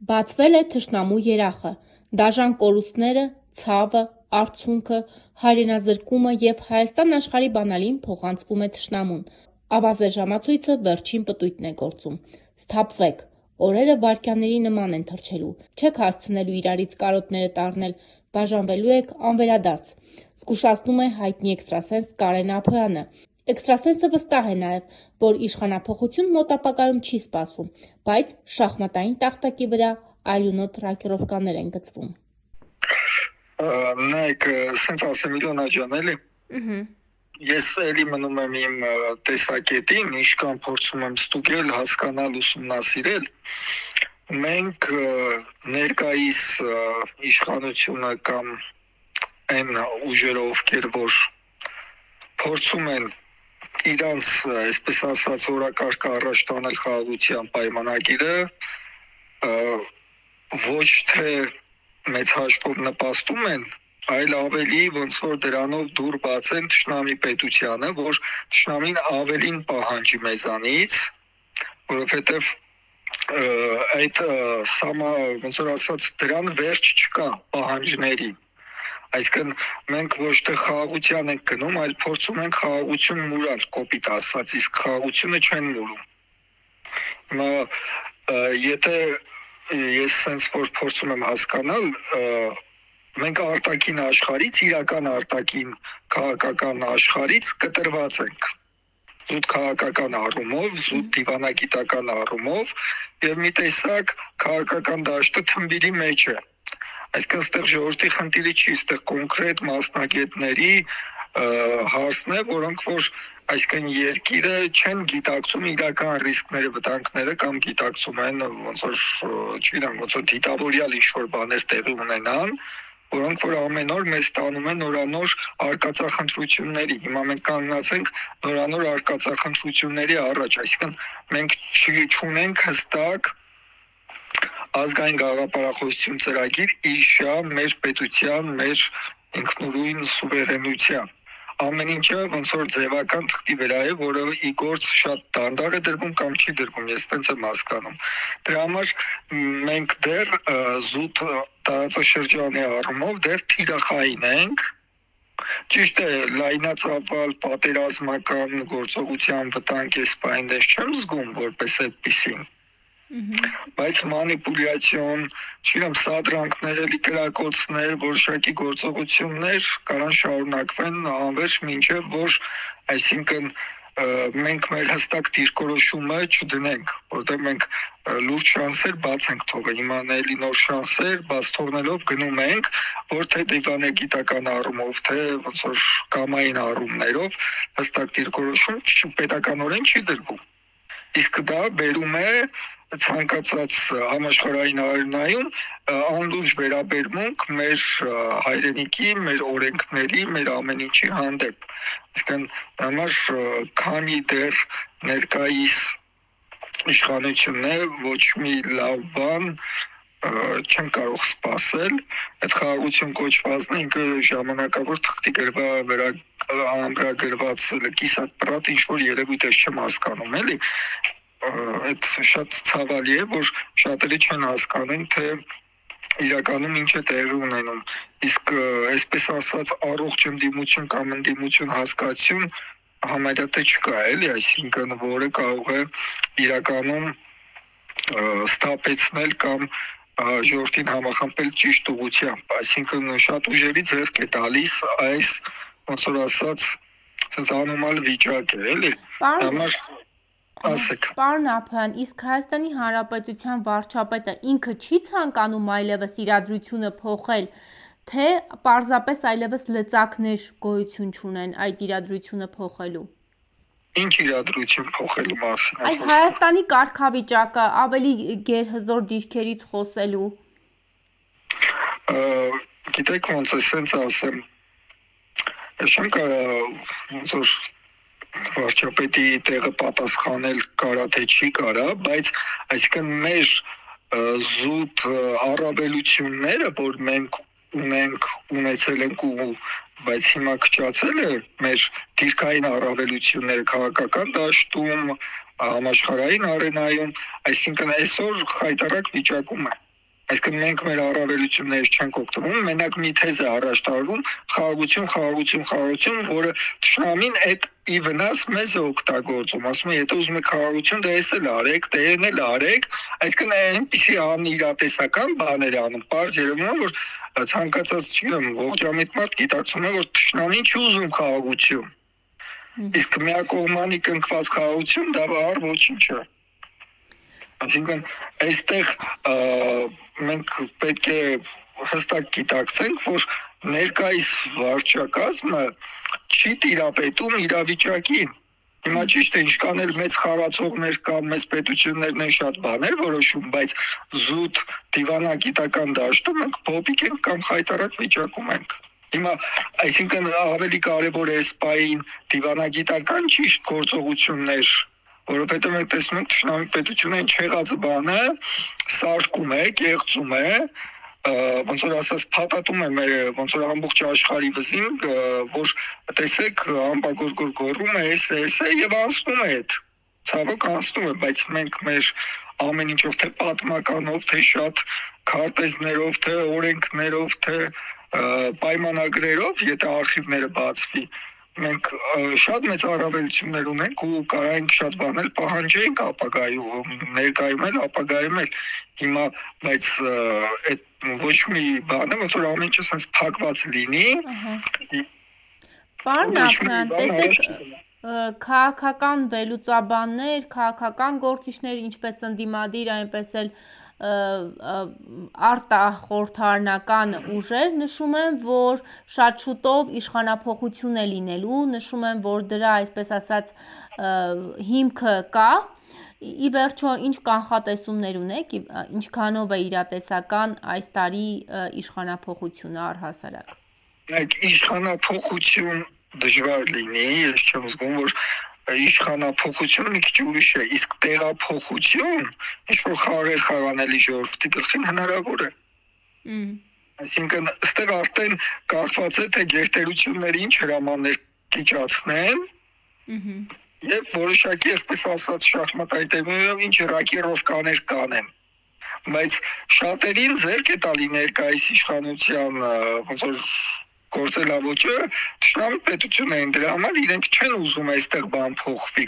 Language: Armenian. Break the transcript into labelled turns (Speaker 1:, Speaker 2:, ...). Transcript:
Speaker 1: Բացվել է թշնամու երախը, դաժան կորուստները, ցավը, արցունքը, հայրենազրկումը և Հայաստան աշխարհի բանալին փոխանցվում է թշնամուն։ Ավազե ժամացույցը վերջին պտույտն է գործում։ Սթափվեք, օրերը վայրկյանների նման են թռչելու, չեք հասցնելու իրարից կարոտները տառնել, բաժանվելու եք անվերադարձ։ Զգուշացնում է հայտնի էքստրասենս Կարեն Ափոյանը։ Էքստրասենսը վստահ է նաև, որ իշխանափոխություն մոտ ապագայում չի սպասվում, բայց շախմատային տախտակի վրա այլունոտ ռակիրովկաներ են գծվում։
Speaker 2: Նայեք, սենց ասեմ Իլոնա ջան, էլի։ Ես էլի մնում եմ իմ տեսակետին, ինչքան փորձում եմ ստուգել, հասկանալ, ուսումնասիրել։ Մենք ներկայիս իշխանությունը կամ այն ուժերը, ովքեր որ փորձում են իրանց, այսպես ասած, օրակարգը առաջ տանել խաղաղության պայմանագիրը, ոչ թե մեծ հաշվով նպաստում են, այլ ավելի ոնց որ դրանով դուր բացեն թշնամի պետությանը, որ թշնամին ավելին պահանջի մեզանից, որովհետև այդ ոնց որ ասած դրան վերջ չկա պահանջների։ Այսինքն մենք ոչ թե խաղաղության ենք գնում, այլ փորձում ենք խաղաղություն մուրալ, կոպիտ ասած, իսկ խաղաղությունը չեն մուրում։ Հիմա եթե ես sense որ փորձում եմ հասկանալ, մենք արտաքին աշխարհից, իրական արտաքին քաղաքական աշխարհից կտրված ենք։ Զուտ քաղաքական առումով, զուտ դիվանագիտական առումով եւ մի տեսակ քաղաքական դաշտը թմբիրի մեջ է։ Այսինքն այստեղ ժողովրդի խնդիրը չի, այստեղ կոնկրետ մասնագետների հարցն է, որոնք որ այսինքն երկիրը չեն գիտակցում իրական ռիսկները, վտանգները կամ գիտակցում են ոնց որ չգիտեմ, ոնց որ դիտավորյալ ինչ-որ բաներ տեղի ունենան, որոնք որ ամեն օր մեզ տանում են նորանոր արկածախնդրությունների։ Հիմա մենք կանգնած ենք նորանոր արկածախնդրությունների առաջ, այսինքն մենք չունենք հստակ ազգային գաղափարախոսություն ծրագիր իշա մեր պետության, մեր ինքնուրույն սուվերենության։ Ամեն ինչը ոնց որ ձևական թղթի վրա է, որը ի գործ շատ դանդաղ է դրվում կամ չի դրվում, ես տենց եմ հասկանում։ Դրա համար մենք դեռ զուտ տարածաշրջանի առումով դեռ թիրախային ենք։ Ճիշտ է, լայնածավալ պատերազմական գործողության վտանգ էս բան դες չեմ զգում որպես այդպեսին։ Բայց մանիպուլյացիոն, չգիտեմ, սադրանքներ, էլի կրակոցներ, որոշակի գործողություններ կարան շարունակվեն անվերջ, մինչև որ, այսինքն մենք մեր հստակ դիրքորոշումը չդնենք, որտեղ մենք լուրջ շանսեր բաց ենք թողել, հիմա էլի նոր շանսեր բաց թողնելով գնում ենք, որ թե դիվանագիտական առումով, թե ոնց որ կամային առումներով հստակ դիրքորոշում պետականորեն չի դրվում։ Իսկ դա բերում է ցանկացած համաշխարհային արենայում անլուրջ վերաբերմունք մեր հայրենիքի, մեր օրենքների, մեր ամեն ինչի հանդեպ։ Այսինքն համար քանի դեռ ներկայիս իշխանությունն է ոչ մի լավ բան չեն կարող սпасել, այդ խաղաղություն կոչվածն ինքը ժամանակավոր թղթի ամրագրված կիսատ պրատ ինչ-որ երևույթ է չեմ հասկանում, էլի, այդ շատ ցավալի է, որ շատերը չեն հասկանում, թե իրականում ինչ է տեղի ունենում, իսկ այսպես ասած առողջ ընդդիմություն կամ ընդդիմություն հասկացություն համարյա թե չկա, էլի, այսինքն որը կարող է իրականում ստապեցնել կամ ժողովրդին համախմբել ճիշտ ուղղությամբ, այսինքն շատ ուժերի ձեռք է տալիս այս ոնց որ ասած sense անոմալ վիճակ է, էլի։ Համար ասեք։
Speaker 1: Պարոն Ափոյան, իսկ Հայաստանի Հանրապետության վարչապետը ինքը չի ցանկանում այլևս իրադրությունը փոխել, թե պարզապես այլևս լծակներ գոյություն չունեն այդ իրադրությունը փոխելու։
Speaker 2: Ինչ իրադրություն փոխելու մասին։
Speaker 1: Այ Հայաստանի կարգավիճակը ավելի գերհզոր դիրքերից խոսելու։
Speaker 2: Գիտեք ոնց է sense ասեմ։ Ես չեմ կարող ոնց որ վարչապետի տեղը պատասխանել կարա թե չի կարա, բայց այսինքն մեր զուտ առավելությունները, որ մենք ունեցել ենք բայց հիմա քչացել է մեր դիրքային առավելությունները քաղաքական դաշտում, համաշխարհային արենայում, այսինքն այսօր խայտարակ վիճակում է։ Այսինքն մենք մեր առավելություններից չենք օգտվում, մենակ մի թեզ է առաջ տարվում, խաղաղություն, որը թշնամին այդ ի վնաս մեզ է օգտագործում, ասում է, եթե ուզում եք խաղաղություն, դա էս էլ արեք, դա այն էլ արեք, այսինքն այնպիսի անիրատեսական բաներ անում, պարզ երևում է, որ ցանկացած, չգիտեմ, ողջամիտ մարդ գիտակցում է, որ թշնամին չի ուզում խաղաղություն, իսկ միակողմանի կնքված խաղաղություն դա բար ոչինչ է։ Այսինքն այստեղ մենք պետք է հստակ գիտակցենք, որ ներկայիս վարչակազմը չի տիրապետում իրավիճակին։ Հիմա ճիշտ է, ինչքան էլ մեծ խաղացողներ կան, մեծ պետություններն են շատ բաներ որոշում, բայց զուտ դիվանագիտական դաշտում մենք փոփիկ ենք կամ խայտարակ վիճակում ենք։ Հիմա, այսինքն ավելի կարևոր է սպային դիվանագիտական ճիշտ գործողություններ, որովհետև մենք տեսնում ենք թշնամի պետությունը ինչ եղած բանը սարկում է, կեղծում է, ոնց որ ասած փաթաթում է ոնց որ ամբողջ աշխարհի վզին, որ տեսեք ամպագորգոր գոռում է, էս է եւ անցնում է այդ։ Ցավոք անցնում է, բայց մենք մեր ամեն ինչով թե պատմականով, թե շատ քարտեզներով, թե օրենքներով, թե պայմանագրերով, եթե արխիվները բացվի, մենք շատ մեծ առավելություններ ունենք ու կարող ենք շատ բաներ պահանջենք ապագայում, ներկայում էլ, ապագայում էլ։ Հիմա, բայց այդ ոչ մի բանը, ոնց որ ամեն ինչ sense փակված լինի։
Speaker 1: Պարոն Նախմյան, տեսեք, քաղաքական վերլուծաբաններ, քաղաքական գործիչներ, ինչպես ընդդիմադիր, այնպես էլ արտախորհրդարանական ուժեր նշում են, որ շատ շուտով իշխանափոխություն է լինելու, նշում են, որ դրա, այսպես ասած, հիմքը կա։ Ի վերջո, ինչ կանխատեսումներ ունեք, ինչքանով է իրատեսական այս տարի իշխանափոխությունը առհասարակ։
Speaker 2: Իշխանափոխություն դժվար լինի, ես չեմ զգում, որ իշխանափոխությունը մի քիչ ուրիշ է, իսկ տեղափոխություն, ինչ-որ խաղեր խաղանելի ժողովրդի գլխին հնարավոր է։ Այսինքն, այստեղ արդեն կախված է, թե գերտերությունները ինչ հրամաններ կիճացնեն, եւ որոշակի, այսպես ասած, շախմատային տերմիններով ինչ ռակիրովկաներ կանեն։ Բայց շատերին ձեռք է տալի ներկայիս իշխանության ոնց որ գործելավոճը, թշնամի պետություն են, դրա համար իրենք չեն ուզում այստեղ բան փոխվի,